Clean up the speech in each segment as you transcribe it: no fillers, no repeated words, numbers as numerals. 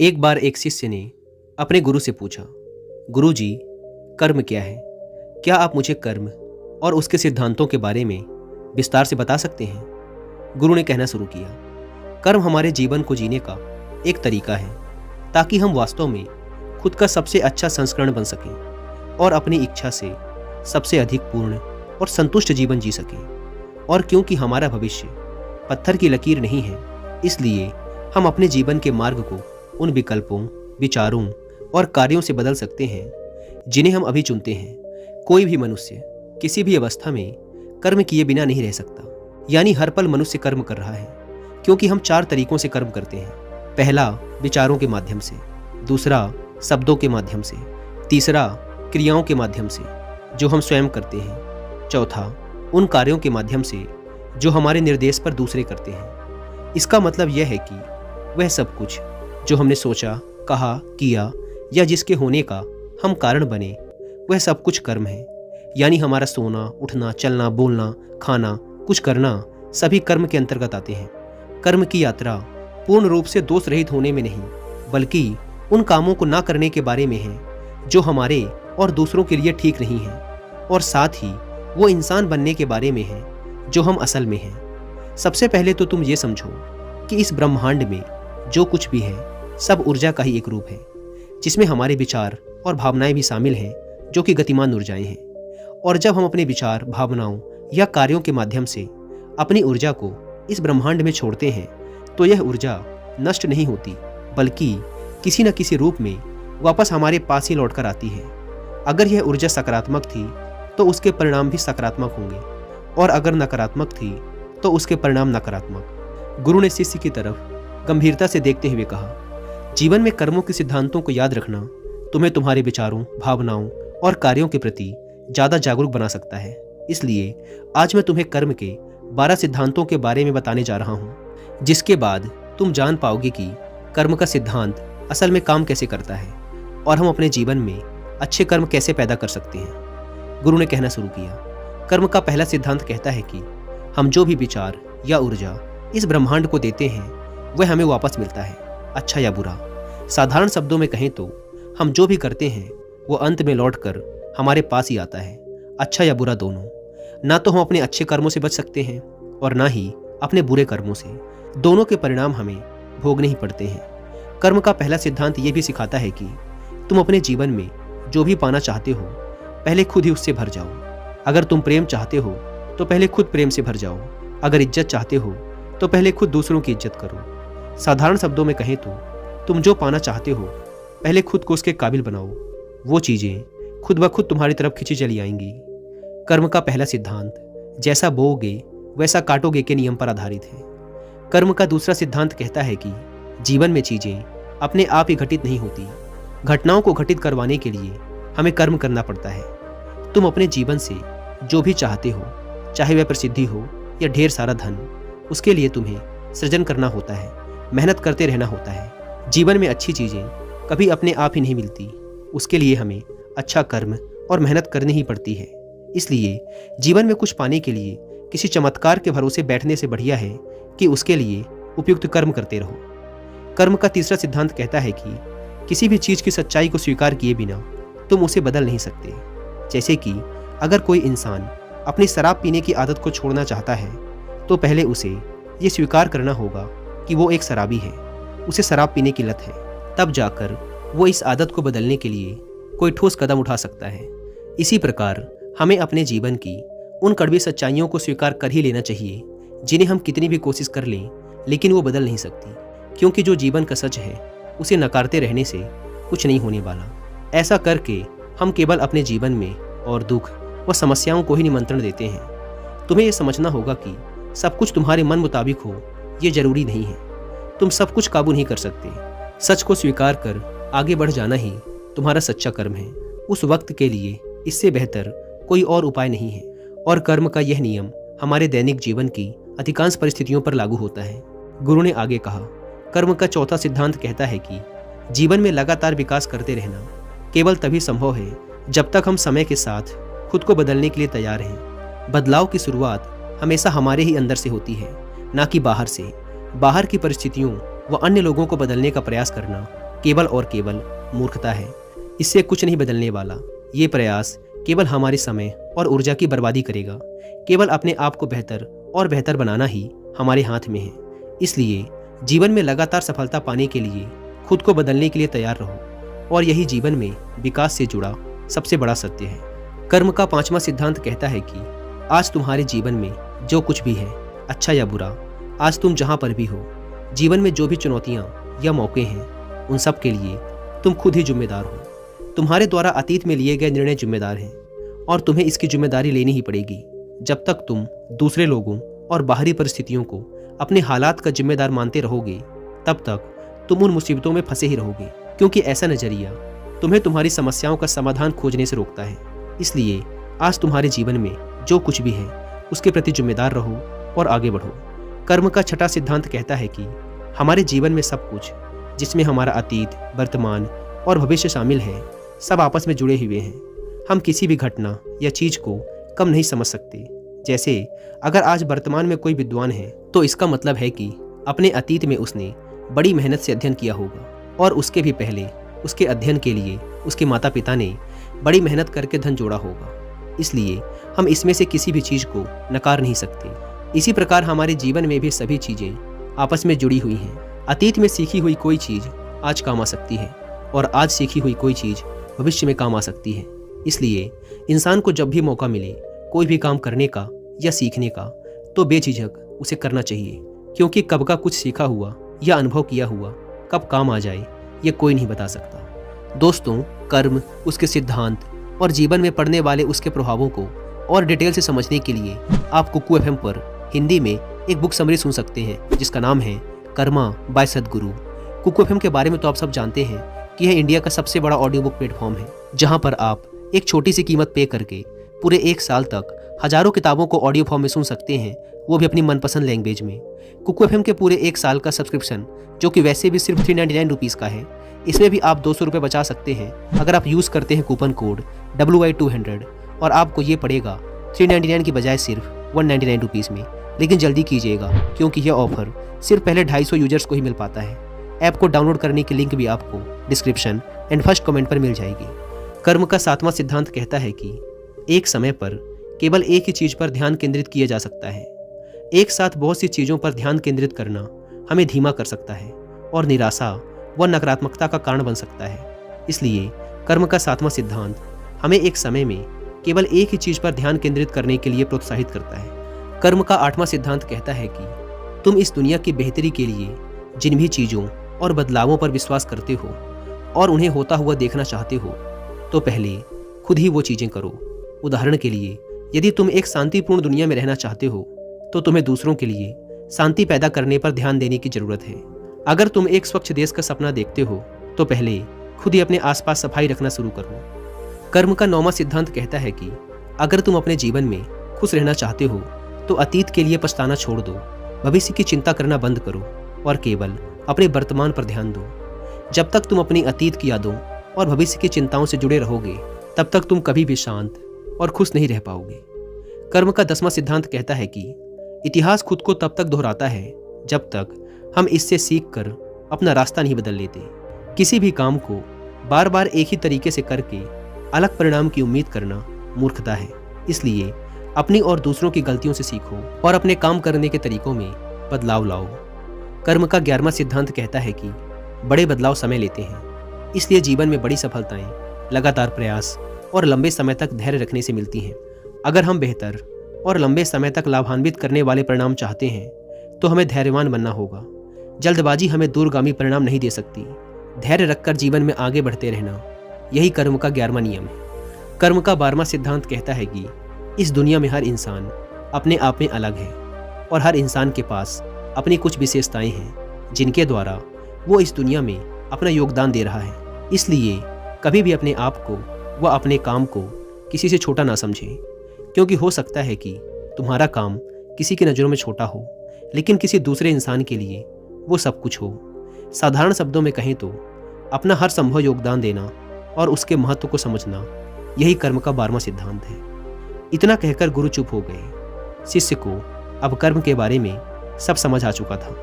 एक बार एक शिष्य ने अपने गुरु से पूछा, गुरु जी, कर्म क्या है? क्या आप मुझे कर्म और उसके सिद्धांतों के बारे में विस्तार से बता सकते हैं? गुरु ने कहना शुरू किया, कर्म हमारे जीवन को जीने का एक तरीका है ताकि हम वास्तव में खुद का सबसे अच्छा संस्करण बन सकें और अपनी इच्छा से सबसे अधिक पूर्ण और संतुष्ट जीवन जी सकें। और क्योंकि हमारा भविष्य पत्थर की लकीर नहीं है, इसलिए हम अपने जीवन के मार्ग को उन विकल्पों, विचारों और कार्यों से बदल सकते हैं जिन्हें हम अभी चुनते हैं। कोई भी मनुष्य किसी भी अवस्था में कर्म किए बिना नहीं रह सकता, यानी हर पल मनुष्य कर्म कर रहा है, क्योंकि हम 4 तरीकों से कर्म करते हैं। पहला, विचारों के माध्यम से। दूसरा, शब्दों के माध्यम से। तीसरा, क्रियाओं के माध्यम से जो हम स्वयं करते हैं। चौथा, उन कार्यों के माध्यम से जो हमारे निर्देश पर दूसरे करते हैं। इसका मतलब यह है कि वह सब कुछ जो हमने सोचा, कहा, किया या जिसके होने का हम कारण बने, वह सब कुछ कर्म है। यानी हमारा सोना, उठना, चलना, बोलना, खाना, कुछ करना सभी कर्म के अंतर्गत आते हैं। कर्म की यात्रा पूर्ण रूप से दोष रहित होने में नहीं, बल्कि उन कामों को ना करने के बारे में है जो हमारे और दूसरों के लिए ठीक नहीं है, और साथ ही वो इंसान बनने के बारे में है जो हम असल में हैं। सबसे पहले तो तुम ये समझो कि इस ब्रह्मांड में जो कुछ भी है सब ऊर्जा का ही एक रूप है, जिसमें हमारे विचार और भावनाएं भी शामिल हैं, जो कि गतिमान ऊर्जाएं हैं। और जब हम अपने विचार, भावनाओं या कार्यों के माध्यम से अपनी ऊर्जा को इस ब्रह्मांड में छोड़ते हैं, तो यह ऊर्जा नष्ट नहीं होती, बल्कि किसी न किसी रूप में वापस हमारे पास ही लौटकर आती है। अगर यह ऊर्जा सकारात्मक थी तो उसके परिणाम भी सकारात्मक होंगे, और अगर नकारात्मक थी तो उसके परिणाम नकारात्मक। गुरु ने शिष्य की तरफ गंभीरता से देखते हुए कहा, जीवन में कर्मों के सिद्धांतों को याद रखना तुम्हें तुम्हारे विचारों, भावनाओं और कार्यों के प्रति ज़्यादा जागरूक बना सकता है। इसलिए आज मैं तुम्हें कर्म के 12 सिद्धांतों के बारे में बताने जा रहा हूँ, जिसके बाद तुम जान पाओगे कि कर्म का सिद्धांत असल में काम कैसे करता है और हम अपने जीवन में अच्छे कर्म कैसे पैदा कर सकते हैं। गुरु ने कहना शुरू किया, कर्म का पहला सिद्धांत कहता है कि हम जो भी विचार या ऊर्जा इस ब्रह्मांड को देते हैं वह हमें वापस मिलता है, अच्छा या बुरा। साधारण शब्दों में कहें तो हम जो भी करते हैं वो अंत में लौटकर हमारे पास ही आता है, अच्छा या बुरा दोनों। ना तो हम अपने अच्छे कर्मों से बच सकते हैं और ना ही अपने बुरे कर्मों से। दोनों के परिणाम हमें भोगने ही पड़ते हैं। कर्म का पहला सिद्धांत ये भी सिखाता है कि तुम अपने जीवन में जो भी पाना चाहते हो पहले खुद ही उससे भर जाओ। अगर तुम प्रेम चाहते हो तो पहले खुद प्रेम से भर जाओ। अगर इज्जत चाहते हो तो पहले खुद दूसरों की इज्जत करो। साधारण शब्दों में कहें तो तुम जो पाना चाहते हो पहले खुद को उसके काबिल बनाओ। वो चीज़ें खुद ब खुद तुम्हारी तरफ खिंची चली आएंगी। कर्म का पहला सिद्धांत जैसा बोओगे वैसा काटोगे के नियम पर आधारित है। कर्म का दूसरा सिद्धांत कहता है कि जीवन में चीज़ें अपने आप ही घटित नहीं होती। घटनाओं को घटित करवाने के लिए हमें कर्म करना पड़ता है। तुम अपने जीवन से जो भी चाहते हो, चाहे वह प्रसिद्धि हो या ढेर सारा धन, उसके लिए तुम्हें सृजन करना होता है, मेहनत करते रहना होता है। जीवन में अच्छी चीज़ें कभी अपने आप ही नहीं मिलती, उसके लिए हमें अच्छा कर्म और मेहनत करनी ही पड़ती है। इसलिए जीवन में कुछ पाने के लिए किसी चमत्कार के भरोसे बैठने से बढ़िया है कि उसके लिए उपयुक्त कर्म करते रहो। कर्म का तीसरा सिद्धांत कहता है कि किसी भी चीज़ की सच्चाई को स्वीकार किए बिना तुम उसे बदल नहीं सकते। जैसे कि अगर कोई इंसान अपनी शराब पीने की आदत को छोड़ना चाहता है तो पहले उसे ये स्वीकार करना होगा कि वो एक शराबी है, उसे शराब पीने की लत है। तब जाकर वो इस आदत को बदलने के लिए कोई ठोस कदम उठा सकता है। इसी प्रकार हमें अपने जीवन की उन कड़वी सच्चाइयों को स्वीकार कर ही लेना चाहिए जिन्हें हम कितनी भी कोशिश कर लें लेकिन वो बदल नहीं सकती, क्योंकि जो जीवन का सच है उसे नकारते रहने से कुछ नहीं होने वाला। ऐसा करके हम केवल अपने जीवन में और दुख व समस्याओं को ही निमंत्रण देते हैं। तुम्हें यह समझना होगा कि सब कुछ तुम्हारे मन मुताबिक हो ये जरूरी नहीं है। तुम सब कुछ काबू नहीं कर सकते। सच को स्वीकार कर आगे बढ़ जाना ही तुम्हारा सच्चा कर्म है। उस वक्त के लिए इससे बेहतर कोई और उपाय नहीं है। और कर्म का यह नियम हमारे दैनिक जीवन की अधिकांश परिस्थितियों पर लागू होता है। गुरु ने आगे कहा, कर्म का चौथा सिद्धांत कहता है कि जीवन में लगातार विकास करते रहना केवल तभी संभव है जब तक हम समय के साथ खुद को बदलने के लिए तैयार हैं। बदलाव की शुरुआत हमेशा हमारे ही अंदर से होती है, ना कि बाहर से। बाहर की परिस्थितियों व अन्य लोगों को बदलने का प्रयास करना केवल और केवल मूर्खता है। इससे कुछ नहीं बदलने वाला। ये प्रयास केवल हमारे समय और ऊर्जा की बर्बादी करेगा। केवल अपने आप को बेहतर और बेहतर बनाना ही हमारे हाथ में है। इसलिए जीवन में लगातार सफलता पाने के लिए खुद को बदलने के लिए तैयार रहो, और यही जीवन में विकास से जुड़ा सबसे बड़ा सत्य है। कर्म का 5वां सिद्धांत कहता है कि आज तुम्हारे जीवन में जो कुछ भी है, अच्छा या बुरा, आज तुम जहाँ पर भी हो, जीवन में जो भी चुनौतियाँ या मौके हैं, उन सब के लिए तुम खुद ही जिम्मेदार हो। तुम्हारे द्वारा अतीत में लिए गए निर्णय जिम्मेदार हैं, और तुम्हें इसकी जिम्मेदारी लेनी ही पड़ेगी। जब तक तुम दूसरे लोगों और बाहरी परिस्थितियों को अपने हालात का जिम्मेदार मानते रहोगे, तब तक तुम उन मुसीबतों में फंसे ही रहोगे, क्योंकि ऐसा नजरिया तुम्हें तुम्हारी समस्याओं का समाधान खोजने से रोकता है। इसलिए आज तुम्हारे जीवन में जो कुछ भी है, उसके प्रति जिम्मेदार रहो और आगे बढ़ो। कर्म का 6वां सिद्धांत कहता है कि हमारे जीवन में सब कुछ, जिसमें हमारा अतीत, वर्तमान और भविष्य शामिल है, सब आपस में जुड़े हुए हैं। हम किसी भी घटना या चीज को कम नहीं समझ सकते। जैसे अगर आज वर्तमान में कोई विद्वान है, तो इसका मतलब है कि अपने अतीत में उसने बड़ी मेहनत से अध्ययन किया होगा, और उसके भी पहले उसके अध्ययन के लिए उसके माता पिता ने बड़ी मेहनत करके धन जोड़ा होगा। इसलिए हम इसमें से किसी भी चीज को नकार नहीं सकते। इसी प्रकार हमारे जीवन में भी सभी चीजें आपस में जुड़ी हुई हैं। अतीत में सीखी हुई कोई चीज आज काम आ सकती है, और आज सीखी हुई कोई चीज भविष्य में काम आ सकती है। इसलिए इंसान को जब भी मौका मिले कोई भी काम करने का या सीखने का, तो बेझिझक उसे करना चाहिए, क्योंकि कब का कुछ सीखा हुआ या अनुभव किया हुआ कब काम आ जाए, ये कोई नहीं बता सकता। दोस्तों, कर्म, उसके सिद्धांत और जीवन में पड़ने वाले उसके प्रभावों को और डिटेल से समझने के लिए आप कुकू एफएम पर हिंदी में एक बुक समरी सुन सकते हैं, जिसका नाम है कर्मा बाय सद्गुरु। कुकू एफएम के बारे में तो आप सब जानते हैं कि यह इंडिया का सबसे बड़ा ऑडियो बुक प्लेटफॉर्म है, जहां पर आप एक छोटी सी कीमत पे करके पूरे 1 साल तक हजारों किताबों को ऑडियो फॉर्म में सुन सकते हैं, वो भी अपनी मनपसंद लैंग्वेज में। कुकू एफएम के पूरे 1 साल का सब्सक्रिप्शन, जो कि वैसे भी सिर्फ 399 रुपीज़ का है, इसमें भी आप 200 रुपये बचा सकते हैं अगर आप यूज़ करते हैं कूपन कोड WY200, और आपको ये पड़ेगा 399 की बजाय सिर्फ 199 रुपीज़ में। लेकिन जल्दी कीजिएगा, क्योंकि यह ऑफर सिर्फ पहले 250 यूजर्स को ही मिल पाता है। ऐप को डाउनलोड करने की लिंक भी आपको डिस्क्रिप्शन एंड फर्स्ट कमेंट पर मिल जाएगी। कर्म का 7वां सिद्धांत कहता है कि एक समय पर केवल एक ही चीज़ पर ध्यान केंद्रित किया जा सकता है। एक साथ बहुत सी चीज़ों पर ध्यान केंद्रित करना हमें धीमा कर सकता है और निराशा व नकारात्मकता का कारण बन सकता है। इसलिए कर्म का 7वां सिद्धांत हमें एक समय में केवल एक ही चीज़ पर ध्यान केंद्रित करने के लिए प्रोत्साहित करता है। कर्म का 8वां सिद्धांत कहता है कि तुम इस दुनिया की बेहतरी के लिए जिन भी चीज़ों और बदलावों पर विश्वास करते हो और उन्हें होता हुआ देखना चाहते हो, तो पहले खुद ही वो चीज़ें करो। उदाहरण के लिए, यदि तुम एक शांतिपूर्ण दुनिया में रहना चाहते हो, तो तुम्हें दूसरों के लिए शांति पैदा करने पर ध्यान देने की जरूरत है। अगर तुम एक स्वच्छ देश का सपना देखते हो, तो पहले खुद ही अपने आसपास सफाई रखना शुरू करो। कर्म का 9वां सिद्धांत कहता है कि अगर तुम अपने जीवन में खुश रहना चाहते हो, तो अतीत के लिए पछताना छोड़ दो, भविष्य की चिंता करना बंद करो और केवल अपने वर्तमान पर ध्यान दो। जब तक तुम अपनी अतीत की यादों और भविष्य की चिंताओं से जुड़े रहोगे, तब तक तुम कभी भी शांत और खुश नहीं रह पाओगे। कर्म का 10वां सिद्धांत कहता है कि इतिहास खुद को तब तक दोहराता है जब तक हम इससे सीख कर अपना रास्ता नहीं बदल लेते। किसी भी काम को बार बार एक ही तरीके से करके अलग परिणाम की उम्मीद करना मूर्खता है। इसलिए अपनी और दूसरों की गलतियों से सीखो और अपने काम करने के तरीकों में बदलाव लाओ। कर्म का 11वां सिद्धांत कहता है कि बड़े बदलाव समय लेते हैं, इसलिए जीवन में बड़ी सफलताएं लगातार प्रयास और लंबे समय तक धैर्य रखने से मिलती हैं। अगर हम बेहतर और लंबे समय तक लाभान्वित करने वाले परिणाम चाहते हैं, तो हमें धैर्यवान बनना होगा। जल्दबाजी हमें दूरगामी परिणाम नहीं दे सकती। धैर्य रखकर जीवन में आगे बढ़ते रहना, यही कर्म का 11वां नियम है। कर्म का 12वां सिद्धांत कहता है कि इस दुनिया में हर इंसान अपने आप में अलग है और हर इंसान के पास अपनी कुछ विशेषताएं हैं जिनके द्वारा वो इस दुनिया में अपना योगदान दे रहा है। इसलिए कभी भी अपने आप को व अपने काम को किसी से छोटा ना समझें, क्योंकि हो सकता है कि तुम्हारा काम किसी की नज़रों में छोटा हो, लेकिन किसी दूसरे इंसान के लिए वो सब कुछ हो। साधारण शब्दों में कहें तो अपना हर संभव योगदान देना और उसके महत्व को समझना, यही कर्म का 12वां सिद्धांत है। इतना कहकर गुरु चुप हो गए। शिष्य को अब कर्म के बारे में सब समझ आ चुका था।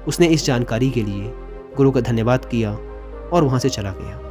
उसने इस जानकारी के लिए गुरु का धन्यवाद किया और वहाँ से चला गया।